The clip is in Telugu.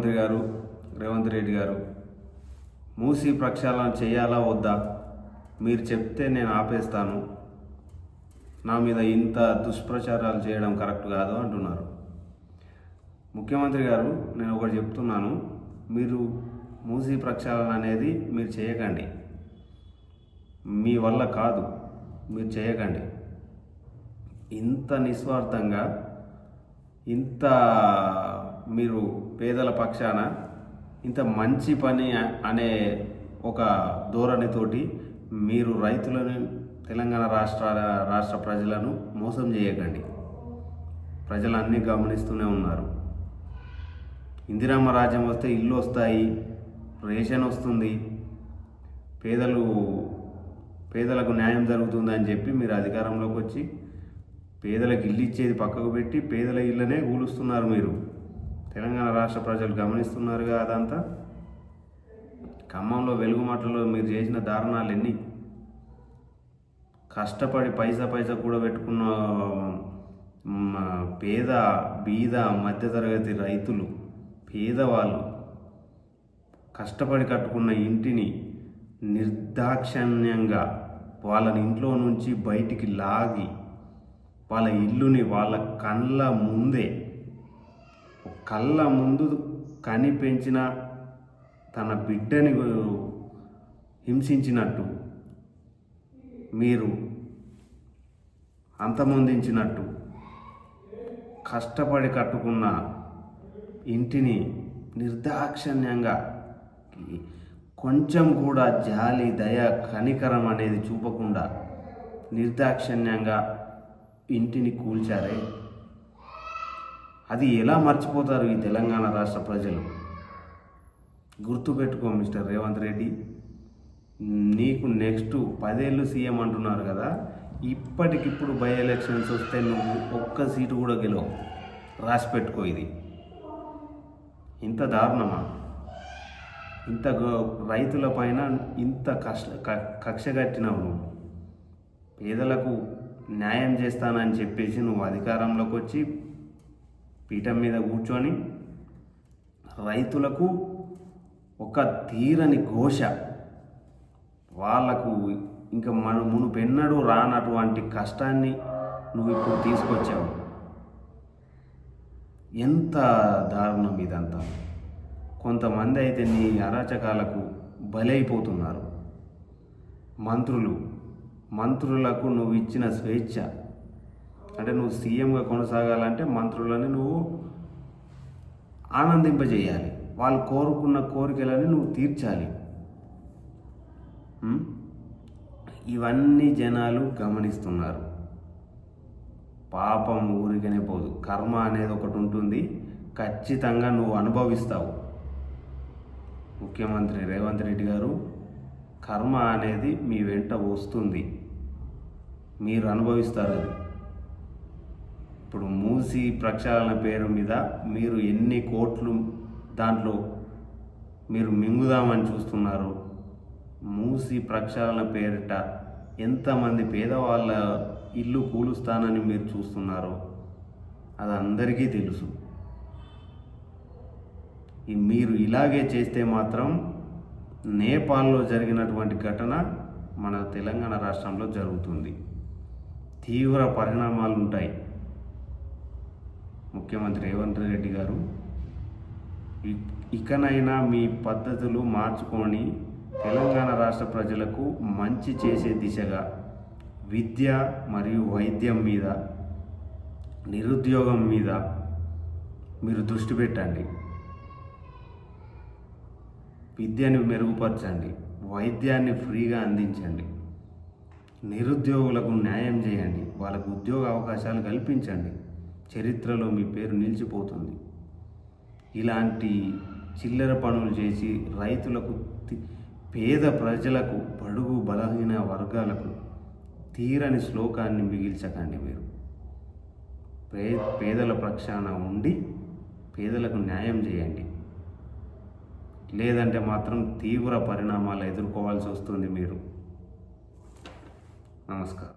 ముఖ్యమంత్రి గారు రేవంత్ రెడ్డి గారు మూసీ ప్రక్షాళన చేయాలా వద్దా మీరు చెప్తే నేను ఆపేస్తాను, నా మీద ఇంత దుష్ప్రచారాలు చేయడం కరెక్ట్ కాదు అంటున్నారు. ముఖ్యమంత్రి గారు, నేను ఒకటి చెప్తున్నాను, మీరు మూసీ ప్రక్షాళన అనేది మీరు చేయకండి, మీ వల్ల కాదు, మీరు చేయకండి. ఇంత నిస్వార్థంగా, ఇంత మీరు పేదల పక్షాన ఇంత మంచి పని అనే ఒక ధోరణితోటి మీరు రైతులను, తెలంగాణ రాష్ట్ర ప్రజలను మోసం చేయకండి. ప్రజలు అన్నీ గమనిస్తూనే ఉన్నారు. ఇందిరమ్మ రాజ్యం వస్తే ఇల్లు వస్తాయి, రేషన్ వస్తుంది, పేదలకు న్యాయం జరుగుతుందని చెప్పి మీరు అధికారంలోకి వచ్చి పేదలకు ఇల్లు ఇచ్చేది పక్కకు పెట్టి పేదల ఇళ్ళనే కూలుస్తున్నారు. మీరు తెలంగాణ రాష్ట్ర ప్రజలు గమనిస్తున్నారుగా అదంతా. ఖమ్మంలో వెలుగుమట్టలో మీరు చేసిన దారుణాలు ఎన్ని! కష్టపడి పైసా కూడా పెట్టుకున్న బీద మధ్యతరగతి రైతులు, పేదవాళ్ళు కష్టపడి కట్టుకున్న ఇంటిని నిర్దాక్షిణ్యంగా వాళ్ళని ఇంట్లో నుంచి బయటికి లాగి వాళ్ళ ఇల్లుని వాళ్ళ కళ్ళ ముందు కని పెంచిన తన బిడ్డని హింసించినట్టు, మీరు అంతమొందించినట్టు, కష్టపడి కట్టుకున్న ఇంటిని నిర్దాక్షిణ్యంగా కొంచెం కూడా జాలి, దయ, కనికరం అనేది చూపకుండా నిర్దాక్షిణ్యంగా ఇంటిని కూల్చారే. అది ఎలా మర్చిపోతారు ఈ తెలంగాణ రాష్ట్ర ప్రజలు? గుర్తుపెట్టుకో మిస్టర్ రేవంత్ రెడ్డి, నీకు నెక్స్ట్ 10 ఏళ్ళు సీఎం అంటున్నారు కదా, ఇప్పటికిప్పుడు బై ఎలక్షన్స్ వస్తే నువ్వు ఒక్క సీటు కూడా గెలవు. రాసి పెట్టుకో. ఇది ఇంత దారుణమా? ఇంత రైతుల పైన ఇంత కక్ష కట్టినావు నువ్వు. పేదలకు న్యాయం చేస్తానని చెప్పేసి నువ్వు అధికారంలోకి వచ్చి పీఠం మీద కూర్చొని రైతులకు ఒక తీరని ఘోష, వాళ్లకు ఇంకా మునుపెన్నడూ రానటువంటి కష్టాన్ని నువ్వు ఇప్పుడు తీసుకొచ్చావు. ఎంత దారుణం ఇదంతా! కొంతమంది అయితే నీ అరాచకాలకు బలైపోతున్నారు. మంత్రులకు నువ్వు ఇచ్చిన స్వేచ్ఛ, అంటే నువ్వు సీఎంగా కొనసాగాలంటే మంత్రులని నువ్వు ఆనందింపజేయాలి, వాళ్ళు కోరుకున్న కోరికలని నువ్వు తీర్చాలి. ఇవన్నీ జనాలు గమనిస్తున్నారు. పాపం ఊరికనే పోదు, కర్మ అనేది ఒకటి ఉంటుంది, ఖచ్చితంగా నువ్వు అనుభవిస్తావు. ముఖ్యమంత్రి రేవంత్ రెడ్డి గారు, కర్మ అనేది మీ వెంట వస్తుంది, మీరు అనుభవిస్తారు అది. ఇప్పుడు మూసీ ప్రక్షాళన పేరు మీద మీరు ఎన్ని కోట్లు దాంట్లో మీరు మింగుదామని చూస్తున్నారు. మూసీ ప్రక్షాళన పేరిట ఎంతమంది పేదవాళ్ళ ఇల్లు కూలుస్తానని మీరు చూస్తున్నారో అది అందరికీ తెలుసు. మీరు ఇలాగే చేస్తే మాత్రం నేపాల్లో జరిగినటువంటి ఘటన మన తెలంగాణ రాష్ట్రంలో జరుగుతుంది. తీవ్ర పరిణామాలు ఉంటాయి. ముఖ్యమంత్రి రేవంత్ రెడ్డి గారు, ఇకనైనా మీ పద్ధతులు మార్చుకొని తెలంగాణ రాష్ట్ర ప్రజలకు మంచి చేసే దిశగా విద్య మరియు వైద్యం మీద, నిరుద్యోగం మీద మీరు దృష్టి పెట్టండి. విద్యను మెరుగుపరచండి, వైద్యాన్ని ఫ్రీగా అందించండి, నిరుద్యోగులకు న్యాయం చేయండి, వాళ్ళకు ఉద్యోగ అవకాశాలు కల్పించండి. చరిత్రలో మీ పేరు నిలిచిపోతుంది. ఇలాంటి చిల్లర పనులు చేసి రైతులకు, పేద ప్రజలకు, బడుగు బలహీన వర్గాలకు తీరని శ్లోకాన్ని మిగిల్చకండి. మీరు పేదల పక్షాన ఉండి పేదలకు న్యాయం చేయండి. లేదంటే మాత్రం తీవ్ర పరిణామాలు ఎదుర్కోవాల్సి వస్తుంది మీరు. నమస్కారం.